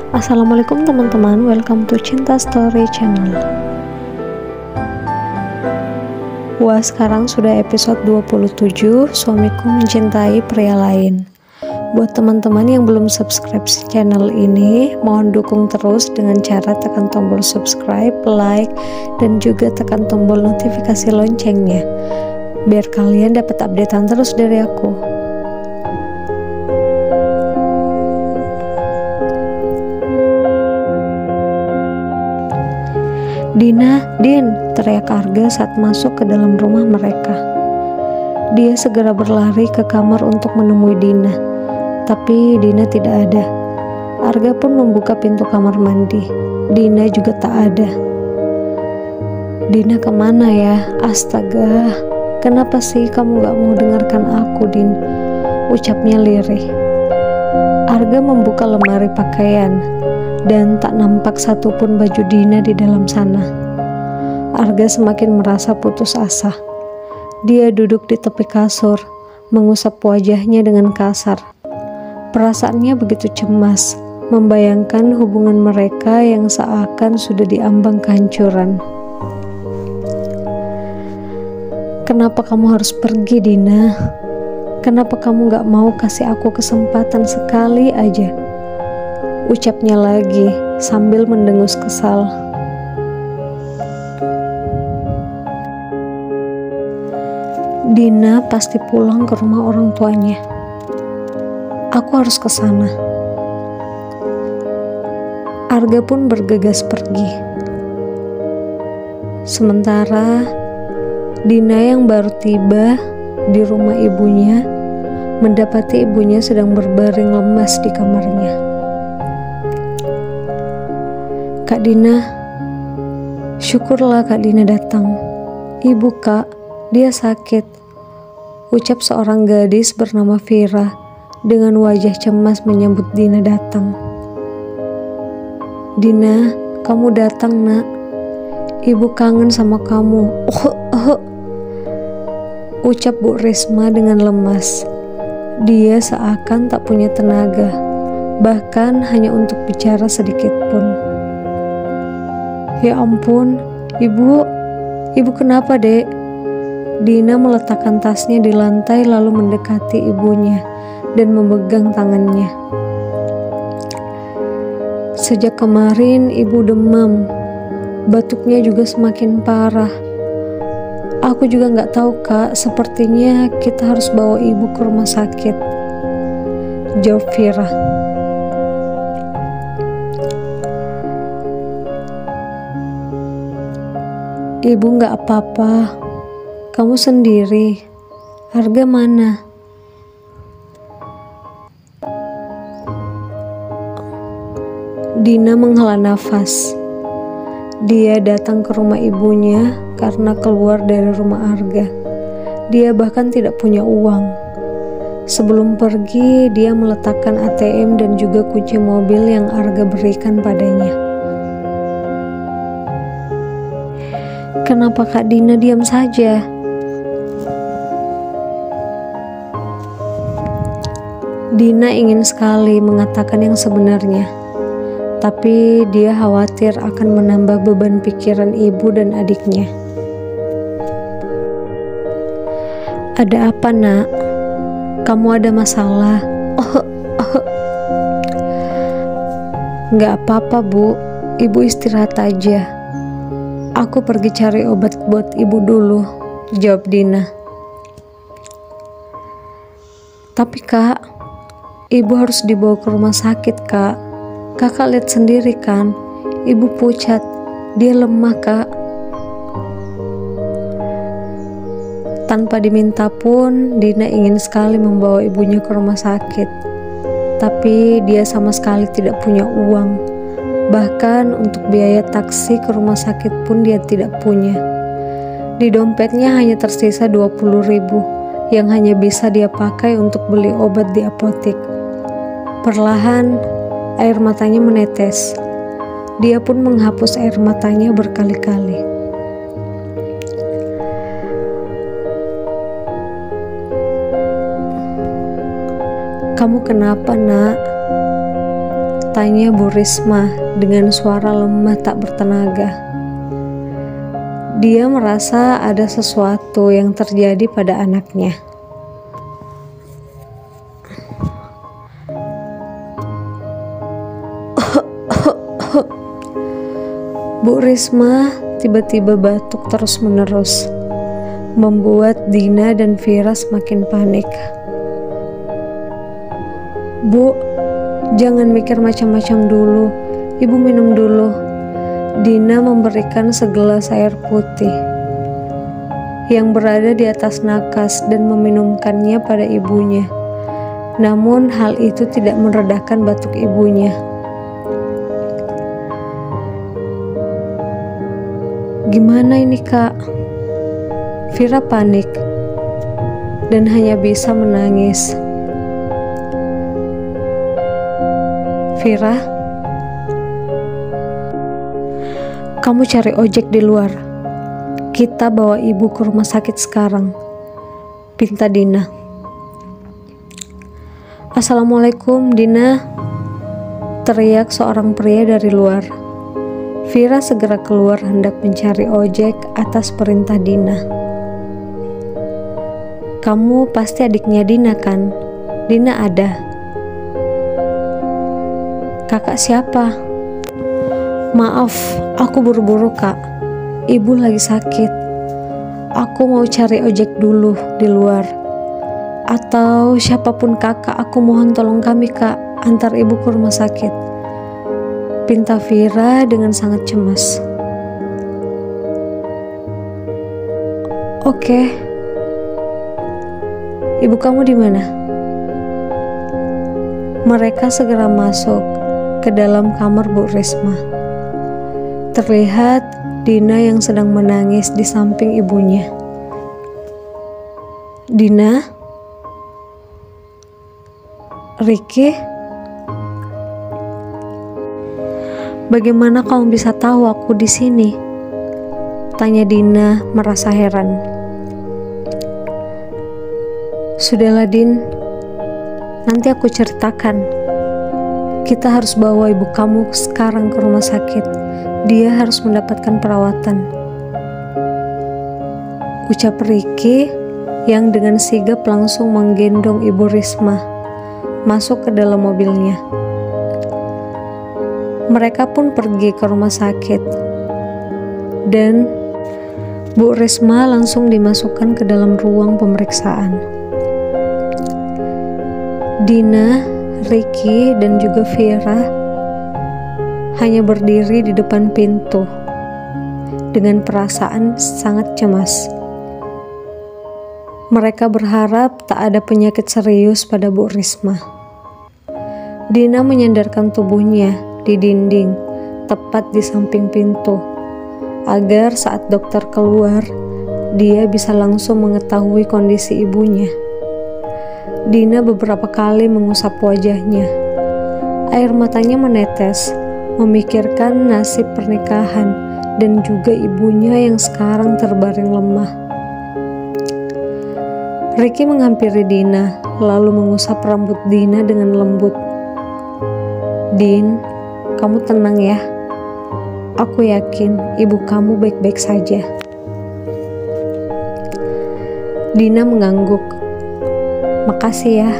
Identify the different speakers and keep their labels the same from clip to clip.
Speaker 1: Assalamualaikum teman-teman, welcome to Cinta Story Channel. Wah, sekarang sudah episode 27, Suamiku Mencintai Pria Lain. Buat teman-teman yang belum subscribe channel ini, mohon dukung terus dengan cara tekan tombol subscribe, like, dan juga tekan tombol notifikasi loncengnya, biar kalian dapat updatean terus dari aku. "Dina, Din!" teriak Arga saat masuk ke dalam rumah mereka. Dia segera berlari ke kamar untuk menemui Dina, tapi Dina tidak ada. Arga pun membuka pintu kamar mandi. Dina juga tak ada. "Dina kemana ya? Astaga, kenapa sih kamu gak mau dengarkan aku, Din?" ucapnya lirih. Arga membuka lemari pakaian, dan tak nampak satupun baju Dina di dalam sana. Arga semakin merasa putus asa. Dia duduk di tepi kasur, mengusap wajahnya dengan kasar. Perasaannya begitu cemas, membayangkan hubungan mereka yang seakan sudah diambang kehancuran. "Kenapa kamu harus pergi, Dina? Kenapa kamu gak mau kasih aku kesempatan sekali aja?" ucapnya lagi sambil mendengus kesal. "Dina pasti pulang ke rumah orang tuanya. Aku harus ke sana." Arga pun bergegas pergi. Sementara Dina yang baru tiba di rumah ibunya mendapati ibunya sedang berbaring lemas di kamarnya. "Kak Dina." "Syukurlah Kak Dina datang." "Ibu Kak, dia sakit," ucap seorang gadis bernama Vira dengan wajah cemas menyambut Dina datang. "Dina, kamu datang nak. Ibu kangen sama kamu," ucap Bu Risma dengan lemas. Dia seakan tak punya tenaga, bahkan hanya untuk bicara sedikit pun. "Ya ampun, ibu kenapa, Dek?" Dina meletakkan tasnya di lantai lalu mendekati ibunya dan memegang tangannya. "Sejak kemarin ibu demam, batuknya juga semakin parah. Aku juga gak tahu Kak, sepertinya kita harus bawa ibu ke rumah sakit," jawab Vira. "Ibu gak apa-apa, kamu sendiri. Arga mana?" Dina menghela nafas. Dia datang ke rumah ibunya karena keluar dari rumah Arga. Dia bahkan tidak punya uang. Sebelum pergi, dia meletakkan ATM dan juga kunci mobil yang Arga berikan padanya. "Kenapa Kak Dina diam saja?" Dina ingin sekali mengatakan yang sebenarnya, tapi dia khawatir akan menambah beban pikiran ibu dan adiknya. "Ada apa nak? Kamu ada masalah?" "Nggak apa-apa Bu, ibu istirahat aja. Aku pergi cari obat buat ibu dulu," jawab Dina. "Tapi Kak, ibu harus dibawa ke rumah sakit Kak. Kakak lihat sendiri kan, ibu pucat, dia lemah Kak." Tanpa diminta pun, Dina ingin sekali membawa ibunya ke rumah sakit. Tapi dia sama sekali tidak punya uang. Bahkan untuk biaya taksi ke rumah sakit pun dia tidak punya. Di dompetnya hanya tersisa 20.000 yang hanya bisa dia pakai untuk beli obat di apotek. Perlahan air matanya menetes. Dia pun menghapus air matanya berkali-kali. "Kamu kenapa nak?" Tanya Bu Risma dengan suara lemah tak bertenaga. Dia merasa ada sesuatu yang terjadi pada anaknya. Bu Risma tiba-tiba batuk terus-menerus, membuat Dina dan Vira semakin panik. Bu, jangan mikir macam-macam dulu. Ibu minum dulu. Dina memberikan segelas air putih yang berada di atas nakas dan meminumkannya pada ibunya. Namun hal itu tidak meredakan batuk ibunya. Gimana ini, Kak? Vira panik dan hanya bisa menangis. Vira, kamu cari ojek di luar. Kita bawa ibu ke rumah sakit sekarang, pinta Dina. Assalamualaikum, Dina, teriak seorang pria dari luar. Vira segera keluar hendak mencari ojek atas perintah Dina. Kamu pasti adiknya Dina kan? Dina ada. Kakak siapa? Maaf, aku buru-buru, Kak. Ibu lagi sakit. Aku mau cari ojek dulu di luar. Atau siapapun kakak, aku mohon tolong kami, Kak, antar ibu ke rumah sakit, pinta Vira dengan sangat cemas. Oke. Ibu kamu di mana? Mereka segera masuk ke dalam kamar Bu Risma. Terlihat Dina yang sedang menangis di samping ibunya. Dina? Ricky? Bagaimana kamu bisa tahu aku di sini? Tanya Dina merasa heran. Sudahlah, Din. Nanti aku ceritakan. Kita harus bawa ibu kamu sekarang ke rumah sakit. Dia harus mendapatkan perawatan, ucap Ricky yang dengan sigap langsung menggendong Ibu Risma masuk ke dalam mobilnya. Mereka pun pergi ke rumah sakit dan Bu Risma langsung dimasukkan ke dalam ruang pemeriksaan. Dina, Ricky, dan juga Vira hanya berdiri di depan pintu dengan perasaan sangat cemas. Mereka berharap tak ada penyakit serius pada Bu Risma. Dina menyandarkan tubuhnya di dinding tepat di samping pintu agar saat dokter keluar dia bisa langsung mengetahui kondisi ibunya. Dina beberapa kali mengusap wajahnya. Air matanya menetes, memikirkan nasib pernikahan dan juga ibunya yang sekarang terbaring lemah. Ricky menghampiri Dina lalu mengusap rambut Dina dengan lembut. Din, kamu tenang ya. Aku yakin ibu kamu baik-baik saja. Dina mengangguk. Makasih ya.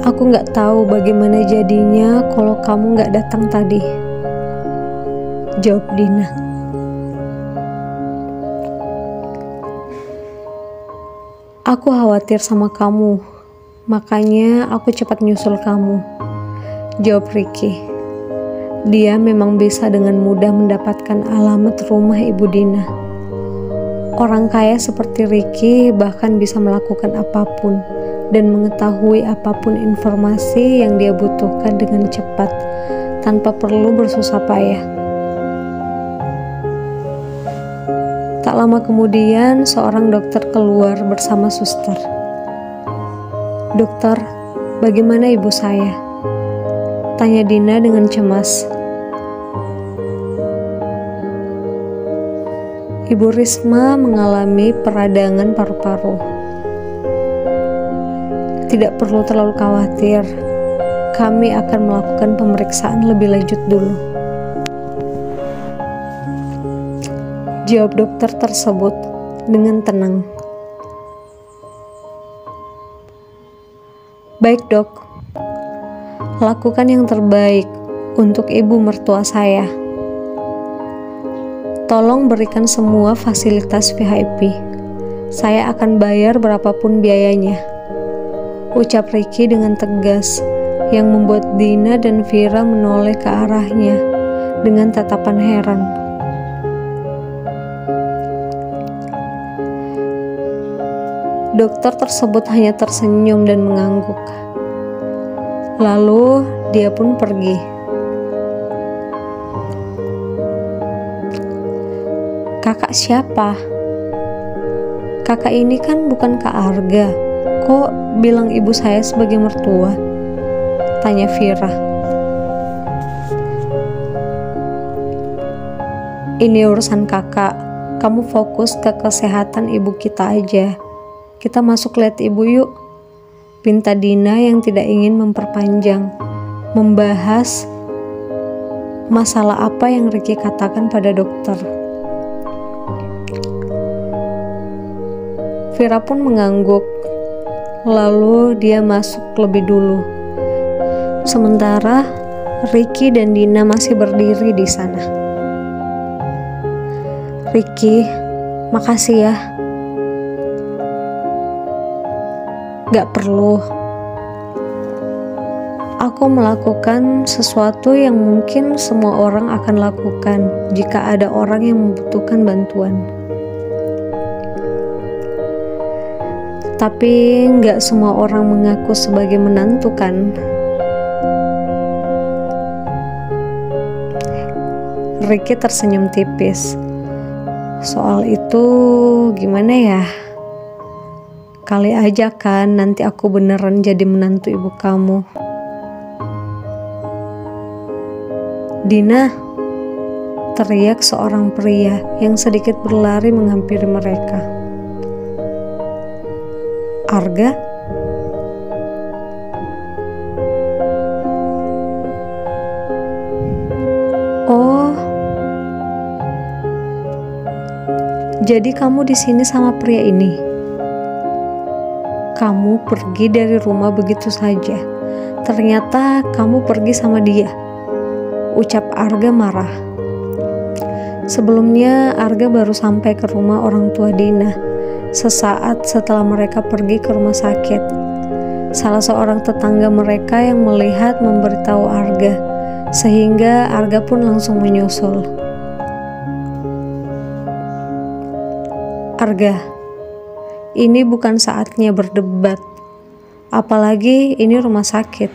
Speaker 1: Aku gak tahu bagaimana jadinya kalau kamu gak datang tadi, jawab Dina. Aku khawatir sama kamu, makanya aku cepat nyusul kamu, jawab Ricky. Dia memang bisa dengan mudah mendapatkan alamat rumah Ibu Dina. Orang kaya seperti Ricky bahkan bisa melakukan apapun dan mengetahui apapun informasi yang dia butuhkan dengan cepat tanpa perlu bersusah payah. Tak lama kemudian seorang dokter keluar bersama suster. Dokter, bagaimana ibu saya? Tanya Dina dengan cemas. Ibu Risma mengalami peradangan paru-paru. Tidak perlu terlalu khawatir, kami akan melakukan pemeriksaan lebih lanjut dulu, jawab dokter tersebut dengan tenang. Baik dok, lakukan yang terbaik untuk ibu mertua saya. Tolong berikan semua fasilitas VIP. Saya akan bayar berapapun biayanya, ucap Ricky dengan tegas yang membuat Dina dan Vira menoleh ke arahnya dengan tatapan heran. Dokter tersebut hanya tersenyum dan mengangguk. Lalu dia pun pergi. Kakak siapa? Kakak ini kan bukan Kak Arga. Kok bilang ibu saya sebagai mertua? Tanya Vira. Ini urusan kakak. Kamu fokus ke kesehatan ibu kita aja. Kita masuk lihat ibu yuk, pinta Dina yang tidak ingin memperpanjang membahas masalah apa yang Ricky katakan pada dokter. Vira pun mengangguk, lalu dia masuk lebih dulu. Sementara Ricky dan Dina masih berdiri di sana. Ricky, makasih ya. Gak perlu. Aku melakukan sesuatu yang mungkin semua orang akan lakukan jika ada orang yang membutuhkan bantuan. Tapi nggak semua orang mengaku sebagai menantu kan? Ricky tersenyum tipis. Soal itu gimana ya? Kali aja kan nanti aku beneran jadi menantu ibu kamu. Dina, teriak seorang pria yang sedikit berlari menghampiri mereka. Arga? Oh, jadi kamu di sini sama pria ini? Kamu pergi dari rumah begitu saja. Ternyata kamu pergi sama dia, ucap Arga marah. Sebelumnya Arga baru sampai ke rumah orang tua Dina sesaat setelah mereka pergi ke rumah sakit. Salah seorang tetangga mereka yang melihat memberitahu Arga, sehingga Arga pun langsung menyusul. Arga, ini bukan saatnya berdebat. Apalagi ini rumah sakit,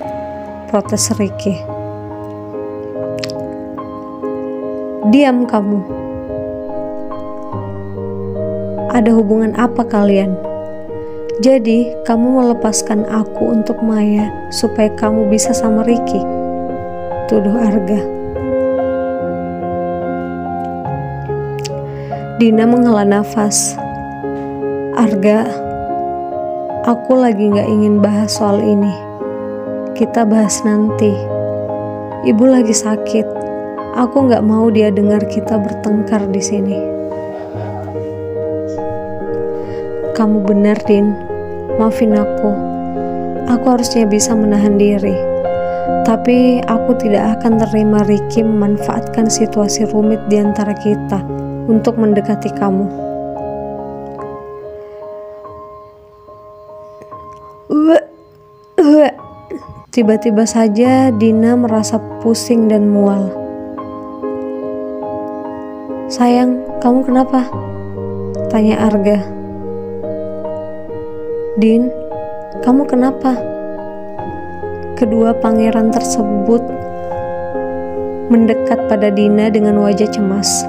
Speaker 1: protes Ricky. Diam kamu. Ada hubungan apa kalian? Jadi kamu melepaskan aku untuk Maya supaya kamu bisa sama Ricky? Tuduh Arga. Dina menghela nafas. Arga, aku lagi gak ingin bahas soal ini. Kita bahas nanti. Ibu lagi sakit. Aku gak mau dia dengar kita bertengkar di sini. Kamu benar, Din. Maafin aku. Aku harusnya bisa menahan diri. Tapi aku tidak akan terima Ricky memanfaatkan situasi rumit di antara kita untuk mendekati kamu. Tiba-tiba saja Dina merasa pusing dan mual. Sayang, kamu kenapa? Tanya Arga. Din, kamu kenapa? Kedua pangeran tersebut mendekat pada Dina dengan wajah cemas.